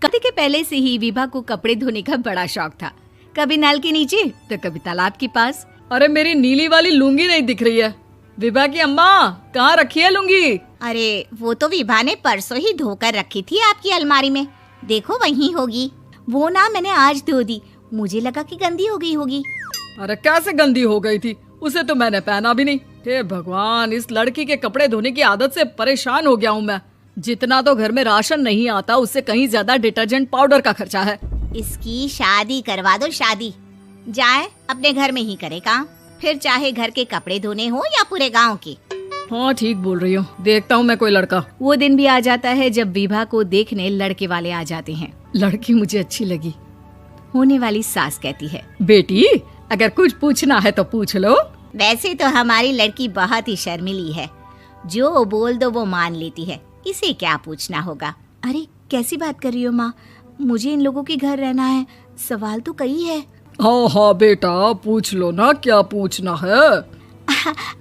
कभी के पहले से ही विभा को कपड़े धोने का बड़ा शौक था। कभी नल के नीचे तो कभी तालाब के पास। अरे मेरी नीली वाली लुंगी नहीं दिख रही है। विभा की अम्मा, कहाँ रखी है लुंगी? अरे वो तो विभा ने परसों ही धोकर रखी थी आपकी अलमारी में, देखो वहीं होगी। वो ना मैंने आज धो दी, मुझे लगा कि गंदी हो गई होगी। अरे कैसे गंदी हो गई थी? उसे तो मैंने पहना भी नहीं। हे भगवान, इस लड़की के कपड़े धोने की आदत से परेशान हो गया हूँ मैं। जितना तो घर में राशन नहीं आता, उससे कहीं ज्यादा डिटर्जेंट पाउडर का खर्चा है। इसकी शादी करवा दो, शादी। जाए अपने घर में ही करे काम, फिर चाहे घर के कपड़े धोने हो या पूरे गांव के। हाँ ठीक बोल रही हो, देखता हूँ मैं कोई लड़का। वो दिन भी आ जाता है जब विभा को देखने लड़के वाले आ जाते हैं। लड़की मुझे अच्छी लगी। होने वाली सास कहती है, बेटी अगर कुछ पूछना है तो पूछ लो। वैसे तो हमारी लड़की बहुत ही शर्मीली है, जो बोल दो वो मान लेती है, इसे क्या पूछना होगा। अरे कैसी बात कर रही हो माँ, मुझे इन लोगों के घर रहना है, सवाल तो कई है। हाँ हाँ बेटा, पूछ लो ना, क्या पूछना है।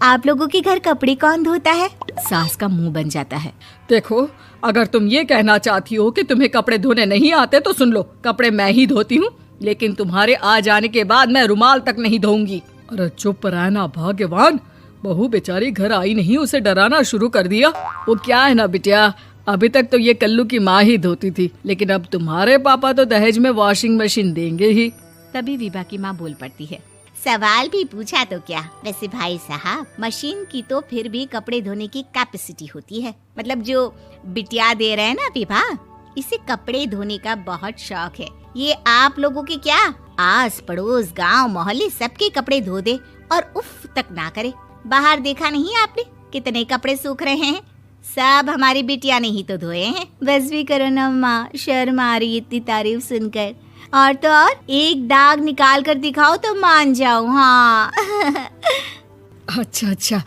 आप लोगों के घर कपड़े कौन धोता है? सास का मुंह बन जाता है। देखो, अगर तुम ये कहना चाहती हो कि तुम्हें कपड़े धोने नहीं आते तो सुन लो, कपड़े मैं ही धोती हूँ, लेकिन तुम्हारे आ जाने के बाद मैं रुमाल तक नहीं धोऊंगी। अरे चुप रहना भाग्यवान, बहू बेचारी घर आई नहीं, उसे डराना शुरू कर दिया। वो क्या है ना बिटिया, अभी तक तो ये कल्लू की माँ ही धोती थी, लेकिन अब तुम्हारे पापा तो दहेज में वॉशिंग मशीन देंगे ही। तभी विभा की माँ बोल पड़ती है, सवाल भी पूछा तो क्या। वैसे भाई साहब, मशीन की तो फिर भी कपड़े धोने की कैपेसिटी होती है। मतलब जो बिटिया दे रहे हैं ना विभा, इसे कपड़े धोने का बहुत शौक है। ये आप लोगों के क्या, आस पड़ोस गांव मोहल्ले सबके कपड़े धो दे और उफ तक ना करे। बाहर देखा नहीं आपने कितने कपड़े सूख रहे हैं? सब हमारी बिटिया ने ही तो धोए हैं। बस भी करो ना माँ, शर्म आ रही इतनी तारीफ सुनकर। और तो और एक दाग निकाल कर दिखाओ तो मान जाओ। हाँ अच्छा अच्छा,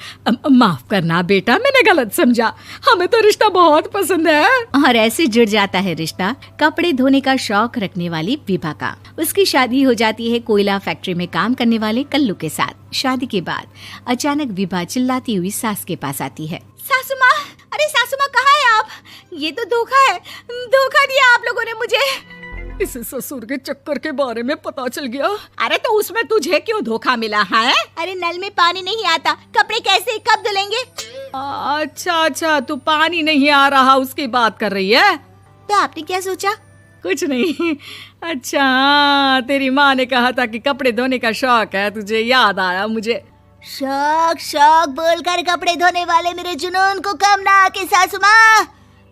माफ करना बेटा, मैंने गलत समझा। हमें तो रिश्ता बहुत पसंद है। और ऐसे जुड़ जाता है रिश्ता कपड़े धोने का शौक रखने वाली विभा का। उसकी शादी हो जाती है कोयला फैक्ट्री में काम करने वाले कल्लू के साथ। शादी के बाद अचानक विभा चिल्लाती हुई सास के पास आती है। सासू माँ, अरे सासू माँ कहाँ है आप? ये तो धोखा है, धोखा दिया आप लोगों ने मुझे। इसे ससुर के चक्कर के बारे में पता चल गया। अरे तो उसमें तुझे क्यों धोखा मिला है? अरे नल में पानी नहीं आता, कपड़े कैसे कब धुलेंगे? अच्छा अच्छा, तू पानी नहीं आ रहा उसकी बात कर रही है। तो आपने क्या सोचा? कुछ नहीं। अच्छा, तेरी माँ ने कहा था कि कपड़े धोने का शौक है तुझे, याद आया मुझे। शौक शौक बोलकर कपड़े धोने वाले मेरे जुनून को कम ना आके सासू माँ,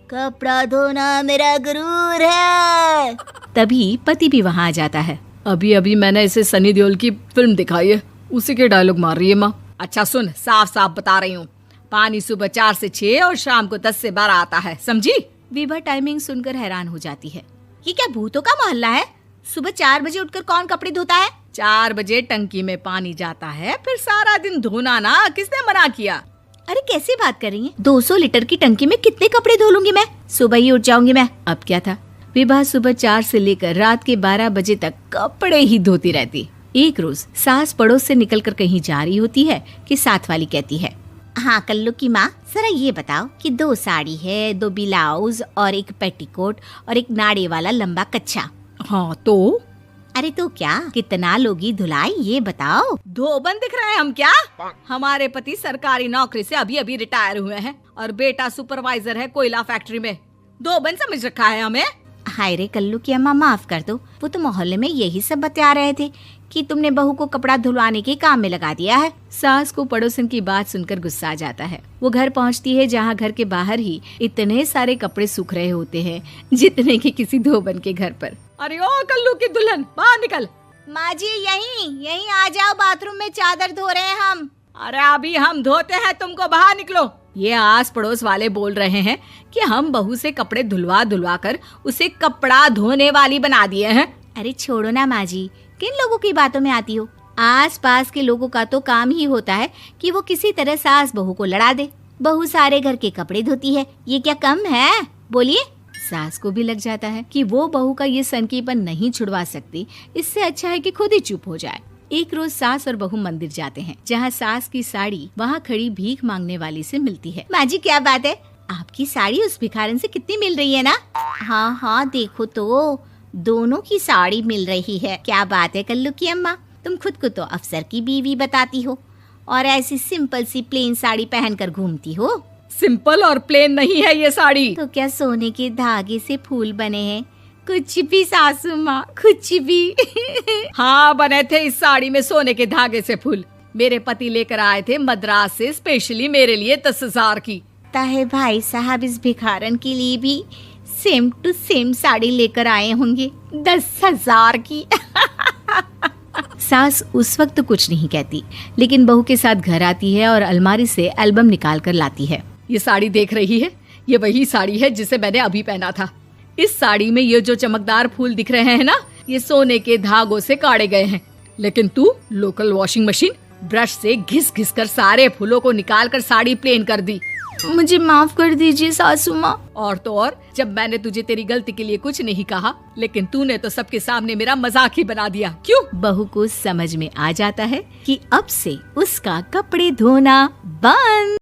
कपड़ा धोना मेरा गुरूर है। तभी पति भी वहाँ आ जाता है। अभी अभी मैंने इसे सनी देओल की फिल्म दिखाई है, उसी के डायलॉग मार रही है माँ। अच्छा सुन, साफ साफ बता रही हूँ, पानी सुबह 4 से 6 और शाम को 10 से 12 आता है, समझी? विभा टाइमिंग सुनकर हैरान हो जाती है। ये क्या भूतों का मोहल्ला है? सुबह 4 बजे उठकर कौन कपड़े धोता है? 4 बजे टंकी में पानी जाता है, फिर सारा दिन धोना ना, किसने मना किया? अरे कैसी बात कर रही हैं? 200 लीटर की टंकी में कितने कपड़े धो लूंगी मैं? सुबह ही उठ जाऊंगी मैं। अब क्या था, विभा सुबह 4 से लेकर रात के 12 बजे तक कपड़े ही धोती रहती। एक रोज सास पड़ोस से निकलकर कहीं जा रही होती है कि साथ वाली कहती है, हाँ कल्लू की माँ, जरा ये बताओ कि 2 साड़ी है, 2 ब्लाउज और एक पेटीकोट और एक नाड़े वाला लंबा कच्छा। हाँ तो? अरे तो क्या, कितना लोगी धुलाई ये बताओ। धोबन दिख रहे हैं हम क्या? हमारे पति सरकारी नौकरी से अभी अभी रिटायर हुए हैं और बेटा सुपरवाइजर है कोयला फैक्ट्री में। धोबन समझ रखा है हमें। हाय रे कल्लू की अम्मा, माफ कर दो, वो तो मोहल्ले में यही सब बता रहे थे कि तुमने बहू को कपड़ा धुलवाने के काम में लगा दिया है। सास को पड़ोसन की बात सुनकर गुस्सा आ जाता है। वो घर पहुंचती है जहां घर के बाहर ही इतने सारे कपड़े सूख रहे होते हैं जितने कि किसी धोबन के घर पर। अरे ओ कल्लू की दुल्हन, बाहर निकल। माँ जी यहीं आ जाओ, बाथरूम में चादर धो रहे हैं हम। अरे अभी हम धोते हैं, तुमको बाहर निकलो। ये आस पड़ोस वाले बोल रहे हैं कि हम बहू से कपड़े धुलवा धुलवा कर उसे कपड़ा धोने वाली बना दिए हैं। अरे छोड़ो ना माँ जी, किन लोगों की बातों में आती हो? आस पास के लोगों का तो काम ही होता है कि वो किसी तरह सास बहू को लड़ा दे। बहू सारे घर के कपड़े धोती है, ये क्या कम है? बोलिए। सास को भी लग जाता है कि वो बहू का ये सनकीपन नहीं छुड़वा सकती, इससे अच्छा है कि खुद ही चुप हो जाए। एक रोज सास और बहू मंदिर जाते हैं, जहाँ सास की साड़ी वहाँ खड़ी भीख मांगने वाली से मिलती है। माँ जी क्या बात है, आपकी साड़ी उस भिखारन से कितनी मिल रही है ना? हाँ हाँ देखो तो, दोनों की साड़ी मिल रही है। क्या बात है कल्लू की अम्मा, तुम खुद को तो अफसर की बीवी बताती हो और ऐसी सिंपल सी प्लेन साड़ी पहनकर घूमती हो। सिंपल और प्लेन नहीं है ये साड़ी। तो क्या सोने के धागे से फूल बने हैं? कुछ भी सासू माँ, कुछ भी। हाँ, बने थे इस साड़ी में सोने के धागे से फूल। मेरे पति लेकर आए थे मद्रास से स्पेशली मेरे लिए 10,000 की। ताहे भाई साहब इस भिखारन के लिए भी सेम टू सेम साड़ी लेकर आए होंगे 10,000 की। सास उस वक्त तो कुछ नहीं कहती, लेकिन बहू के साथ घर आती है और अलमारी से एल्बम निकाल कर लाती है। ये साड़ी देख रही है, ये वही साड़ी है जिसे मैंने अभी पहना था। इस साड़ी में ये जो चमकदार फूल दिख रहे हैं ना, ये सोने के धागों से काढ़े गए हैं। लेकिन तू लोकल वॉशिंग मशीन ब्रश से घिस घिस कर सारे फूलों को निकाल कर साड़ी प्लेन कर दी। मुझे माफ कर दीजिए सासू माँ। और तो और, जब मैंने तुझे तेरी गलती के लिए कुछ नहीं कहा, लेकिन तूने तो सबके सामने मेरा मजाक ही बना दिया। क्यों? बहू को समझ में आ जाता है कि अब से उसका कपड़े धोना बंद।